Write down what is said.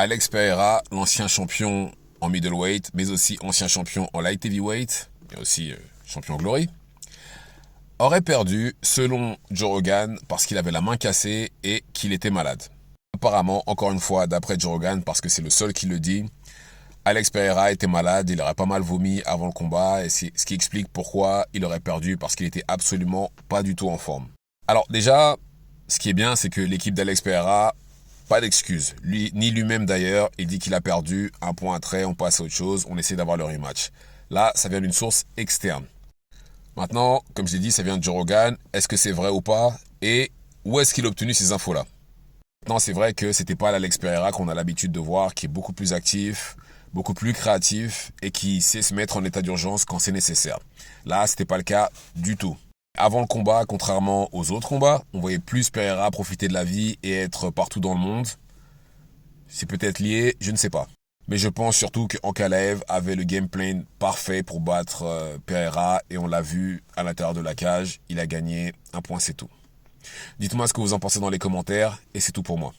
Alex Pereira, l'ancien champion en middleweight, mais aussi ancien champion en light heavyweight, et aussi champion Glory, aurait perdu selon Joe Rogan parce qu'il avait la main cassée et qu'il était malade. Apparemment, encore une fois, d'après Joe Rogan, parce que c'est le seul qui le dit, Alex Pereira était malade, il aurait pas mal vomi avant le combat, et c'est ce qui explique pourquoi il aurait perdu, parce qu'il était absolument pas du tout en forme. Alors déjà, ce qui est bien, c'est que l'équipe d'Alex Pereira, pas d'excuses. Lui, ni lui-même d'ailleurs, il dit qu'il a perdu, un point à trait, on passe à autre chose, on essaie d'avoir le rematch. Là, ça vient d'une source externe. Maintenant, comme je l'ai dit, ça vient de Joe Rogan, est-ce que c'est vrai ou pas? Et où est-ce qu'il a obtenu ces infos-là? Maintenant, c'est vrai que c'était pas l'Alex Pereira qu'on a l'habitude de voir, qui est beaucoup plus actif, beaucoup plus créatif et qui sait se mettre en état d'urgence quand c'est nécessaire. Là, c'était pas le cas du tout. Avant le combat, contrairement aux autres combats, on voyait plus Pereira profiter de la vie et être partout dans le monde. C'est peut-être lié, je ne sais pas. Mais je pense surtout qu'Ankalaev avait le game plan parfait pour battre Pereira et on l'a vu à l'intérieur de la cage, il a gagné, un point c'est tout. Dites-moi ce que vous en pensez dans les commentaires et c'est tout pour moi.